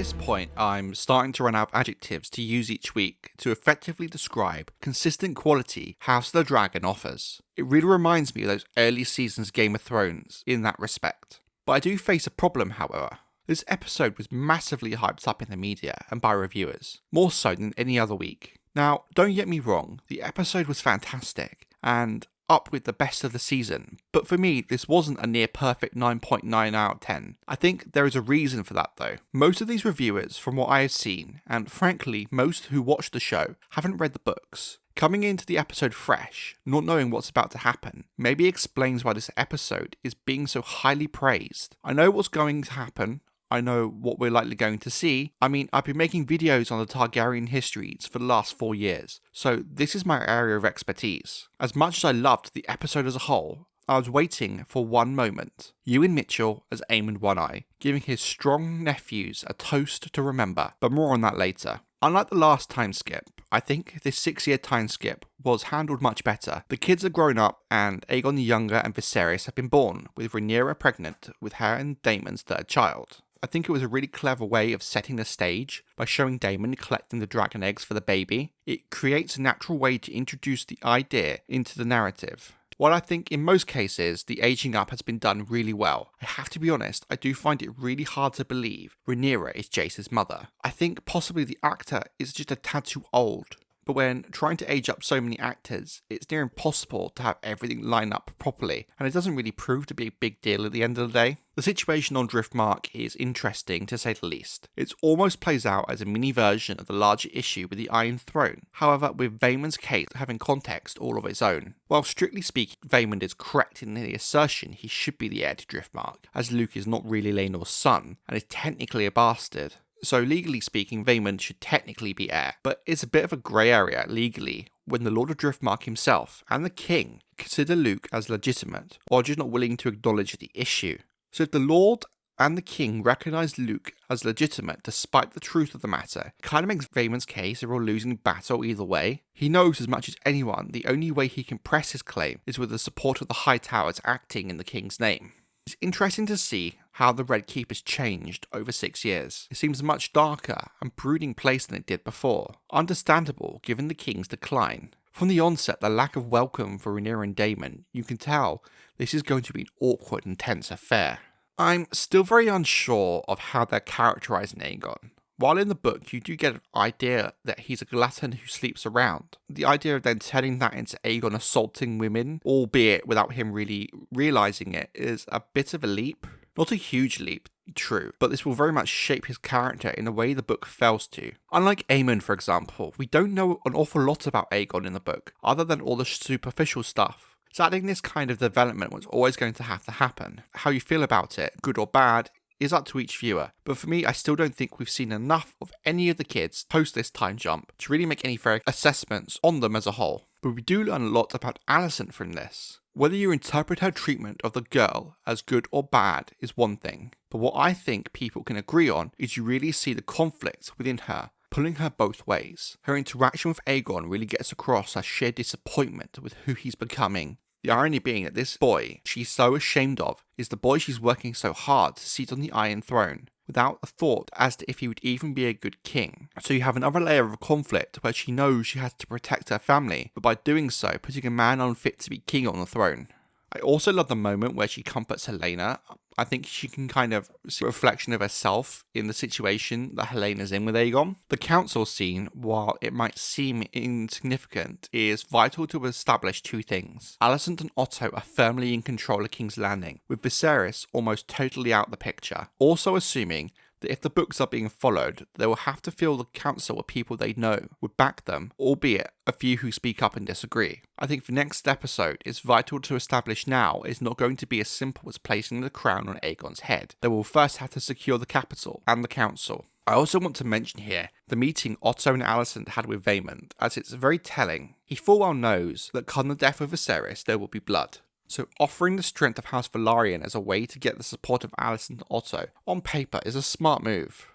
this point, I'm starting to run out of adjectives to use each week to effectively describe consistent quality House of the Dragon offers. It really reminds me of those early seasons Game of Thrones in that respect. But I do face a problem, however. This episode was massively hyped up in the media and by reviewers, more so than any other week. Now, don't get me wrong, the episode was fantastic, and up with the best of the season, but for me this wasn't a near perfect 9.9 out of 10. I think there is a reason for that though. Most of these reviewers, from what I have seen, and frankly most who watch the show, haven't read the books. Coming into the episode fresh, not knowing what's about to happen, maybe explains why this episode is being so highly praised. I know what's going to happen. I know what we're likely going to see. I mean, I've been making videos on the Targaryen histories for the last 4 years, so this is my area of expertise. As much as I loved the episode as a whole, I was waiting for one moment. Ewen Mitchel as Aemond One Eye, giving his strong nephews a toast to remember, but more on that later. Unlike the last time skip, I think this 6-year time skip was handled much better. The kids are grown up and Aegon the Younger and Viserys have been born, with Rhaenyra pregnant with her and Daemon's third child. I think it was a really clever way of setting the stage by showing Daemon collecting the dragon eggs for the baby. It creates a natural way to introduce the idea into the narrative. While I think in most cases the aging up has been done really well, I have to be honest, I do find it really hard to believe Rhaenyra is Jace's mother. I think possibly the actor is just a tad too old. But when trying to age up so many actors, it's near impossible to have everything line up properly, and it doesn't really prove to be a big deal at the end of the day. The situation on Driftmark is interesting to say the least. It almost plays out as a mini version of the larger issue with the Iron Throne, however with Vaemond's case having context all of its own. While strictly speaking, Vaemond is correct in the assertion he should be the heir to Driftmark, as Luke is not really Laenor's son, and is technically a bastard. So legally speaking, Vaemond should technically be heir, but it's a bit of a grey area legally when the Lord of Driftmark himself and the King consider Luke as legitimate, or just not willing to acknowledge the issue. So if the Lord and the King recognise Luke as legitimate despite the truth of the matter, it kind of makes Vaemond's case a real losing battle either way. He knows as much as anyone the only way he can press his claim is with the support of the Hightowers acting in the King's name. It's interesting to see how the Red Keep has changed over 6 years. It seems a much darker and brooding place than it did before. Understandable given the King's decline. From the onset, the lack of welcome for Rhaenyra and Daemon, you can tell this is going to be an awkward and tense affair. I'm still very unsure of how they're characterising Aegon. While in the book you do get an idea that he's a glutton who sleeps around, the idea of then turning that into Aegon assaulting women, albeit without him really realising it, is a bit of a leap. Not a huge leap, true, but this will very much shape his character in a way the book fails to. Unlike Aemond, for example, we don't know an awful lot about Aegon in the book, other than all the superficial stuff. So adding this kind of development was always going to have to happen. How you feel about it, good or bad, is up to each viewer, but for me I still don't think we've seen enough of any of the kids post this time jump to really make any fair assessments on them as a whole. But we do learn a lot about Alicent from this. Whether you interpret her treatment of the girl as good or bad is one thing, but what I think people can agree on is you really see the conflict within her, pulling her both ways. Her interaction with Aegon really gets across her sheer disappointment with who he's becoming. The irony being that this boy she's so ashamed of is the boy she's working so hard to seat on the Iron Throne, without a thought as to if he would even be a good king. So you have another layer of conflict where she knows she has to protect her family, but by doing so, putting a man unfit to be king on the throne. I also love the moment where she comforts Helaena. I think she can kind of see a reflection of herself in the situation that Helena's in with Aegon. The council scene, while it might seem insignificant, is vital to establish two things. Alicent and Otto are firmly in control of King's Landing, with Viserys almost totally out of the picture. Also assuming that if the books are being followed, they will have to fill the council with people they know would back them, albeit a few who speak up and disagree. I think the next episode is vital to establish now is not going to be as simple as placing the crown on Aegon's head. They will first have to secure the capital and the council. I also want to mention here the meeting Otto and Alicent had with Vaemond, as it's very telling. He full well knows that come the death of Viserys there will be blood. So offering the strength of House Velaryon as a way to get the support of Alicent and Otto on paper is a smart move.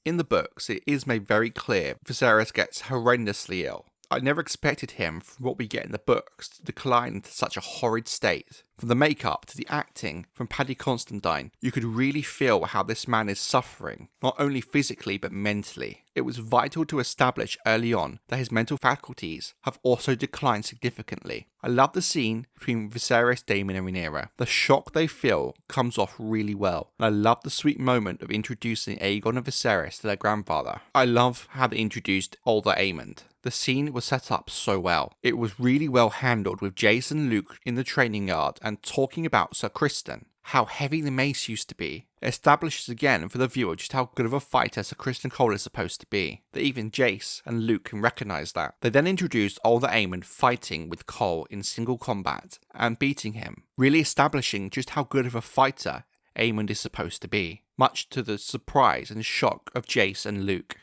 In the books, it is made very clear Viserys gets horrendously ill, I never expected him, from what we get in the books, to decline into such a horrid state. From the makeup to the acting from Paddy Considine, you could really feel how this man is suffering, not only physically but mentally. It was vital to establish early on that his mental faculties have also declined significantly. I love the scene between Viserys, Daemon and Rhaenyra. The shock they feel comes off really well, and I love the sweet moment of introducing Aegon and Viserys to their grandfather. I love how they introduced older Aemond. The scene was set up so well. It was really well handled, with Jace and Luke in the training yard and talking about Sir Criston, how heavy the mace used to be. It establishes again for the viewer just how good of a fighter Sir Criston Cole is supposed to be, that even Jace and Luke can recognise that. They then introduced older Aemond fighting with Cole in single combat and beating him, really establishing just how good of a fighter Aemond is supposed to be, much to the surprise and shock of Jace and Luke.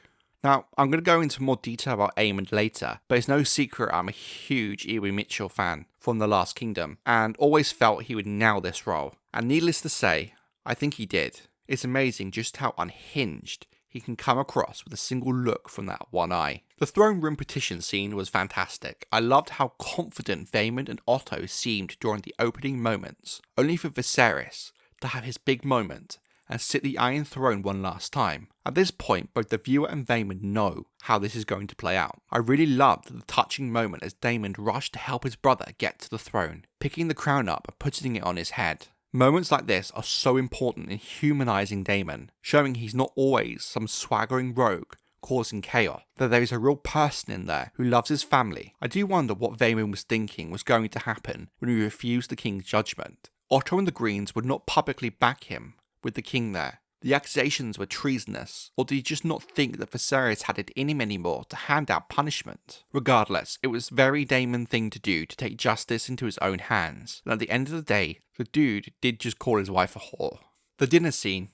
Now, I'm going to go into more detail about Aemond later, but it's no secret I'm a huge Ewen Mitchel fan from The Last Kingdom, and always felt he would nail this role. And needless to say, I think he did. It's amazing just how unhinged he can come across with a single look from that one eye. The throne room petition scene was fantastic. I loved how confident Vaemond and Otto seemed during the opening moments, only for Viserys to have his big moment and sit the Iron Throne one last time. At this point, both the viewer and Vaemond know how this is going to play out. I really loved the touching moment as Daemon rushed to help his brother get to the throne, picking the crown up and putting it on his head. Moments like this are so important in humanising Daemon, showing he's not always some swaggering rogue causing chaos, that there is a real person in there who loves his family. I do wonder what Vaemond was thinking was going to happen when he refused the king's judgment. Otto and the Greens would not publicly back him with the king there. The accusations were treasonous, or did he just not think that Viserys had it in him anymore to hand out punishment? Regardless, it was a very Daemon thing to do to take justice into his own hands, and at the end of the day, the dude did just call his wife a whore. The dinner scene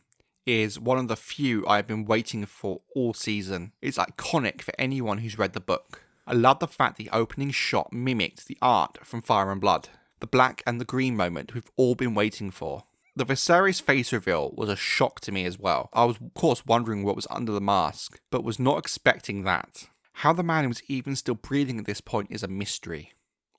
is one of the few I've been waiting for all season. It's iconic for anyone who's read the book. I love the fact the opening shot mimicked the art from Fire and Blood, the black and the green moment we've all been waiting for. The Viserys face reveal was a shock to me as well. I was of course wondering what was under the mask, but was not expecting that. How the man was even still breathing at this point is a mystery.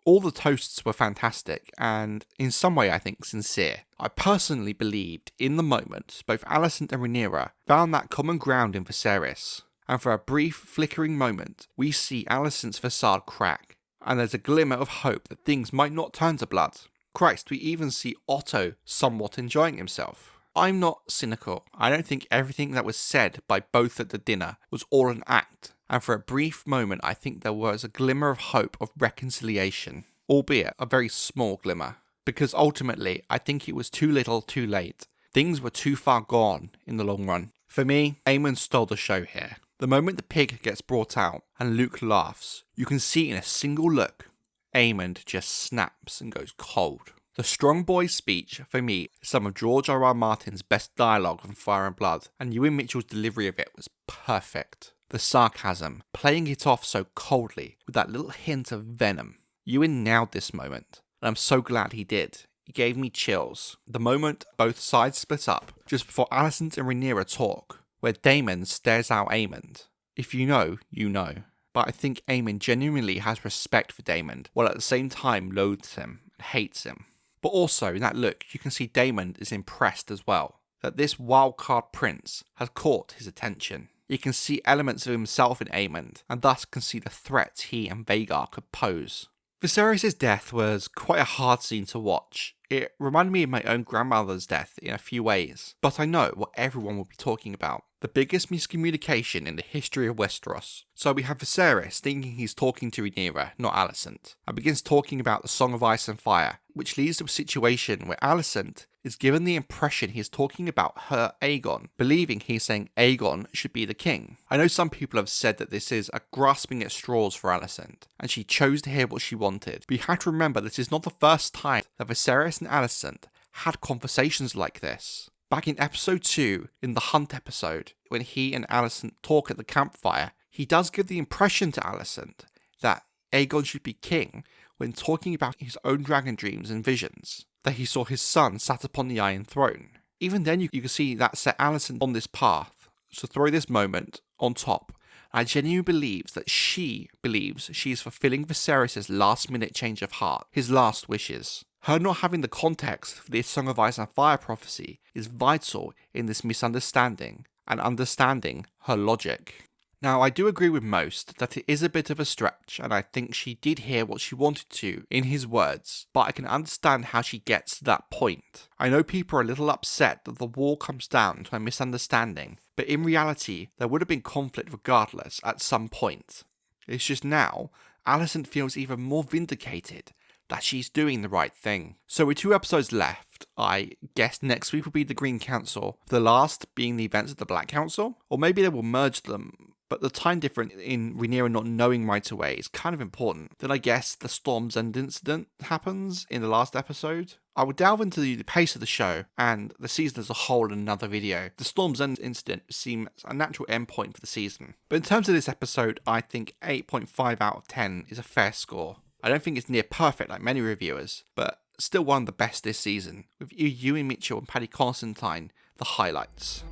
All the toasts were fantastic, and in some way I think sincere. I personally believed in the moment both Alicent and Rhaenyra found that common ground in Viserys, and for a brief flickering moment we see Alicent's facade crack, and there's a glimmer of hope that things might not turn to blood. Christ, we even see Otto somewhat enjoying himself. I'm not cynical. I don't think everything that was said by both at the dinner was all an act, and for a brief moment I think there was a glimmer of hope of reconciliation, albeit a very small glimmer, because ultimately I think it was too little too late. Things were too far gone in the long run. For me, Aemond stole the show here. The moment the pig gets brought out and Luke laughs, you can see in a single look Aemond just snaps and goes cold. The Strong Boy speech, for me, is some of George R.R. Martin's best dialogue from Fire and Blood, and Ewen Mitchel's delivery of it was perfect. The sarcasm, playing it off so coldly, with that little hint of venom. Ewen nailed this moment, and I'm so glad he did. It gave me chills. The moment both sides split up, just before Alicent and Rhaenyra talk, where Daemon stares out Aemond. If you know, you know. But I think Aemond genuinely has respect for Daemon, while at the same time loathes him and hates him. But also, in that look, you can see Daemon is impressed as well, that this wildcard prince has caught his attention. You can see elements of himself in Aemond, and thus can see the threat he and Vhagar could pose. Viserys' death was quite a hard scene to watch. It reminded me of my own grandmother's death in a few ways, but I know what everyone will be talking about. The biggest miscommunication in the history of Westeros. So we have Viserys thinking he's talking to Rhaenyra, not Alicent, and begins talking about the Song of Ice and Fire, which leads to a situation where Alicent is given the impression he's talking about her Aegon, believing he's saying Aegon should be the king. I know some people have said that this is a grasping at straws for Alicent, and she chose to hear what she wanted, but you have to remember this is not the first time that Viserys and Alicent had conversations like this. Back in episode 2, in the Hunt episode, when he and Alicent talk at the campfire, he does give the impression to Alicent that Aegon should be king when talking about his own dragon dreams and visions, that he saw his son sat upon the Iron Throne. Even then you can see that set Alicent on this path, so throw this moment on top, I genuinely believe that she believes she is fulfilling Viserys' last-minute change of heart, his last wishes. Her not having the context for this Song of Ice and Fire prophecy is vital in this misunderstanding and understanding her logic. Now, I do agree with most that it is a bit of a stretch, and I think she did hear what she wanted to in his words, but I can understand how she gets to that point. I know people are a little upset that the wall comes down to a misunderstanding, but in reality, there would have been conflict regardless at some point. It's just now, Alicent feels even more vindicated that she's doing the right thing. So with 2 episodes left, I guess next week will be the Green Council, the last being the events of the Black Council, or maybe they will merge them. But the time difference in Rhaenyra not knowing right away is kind of important. Then I guess the Storm's End incident happens in the last episode. I will delve into the pace of the show and the season as a whole in another video. The Storm's End incident seems a natural endpoint for the season. But in terms of this episode, I think 8.5 out of 10 is a fair score. I don't think it's near perfect like many reviewers, but still one of the best this season, with Ewen Mitchel and Paddy Considine the highlights.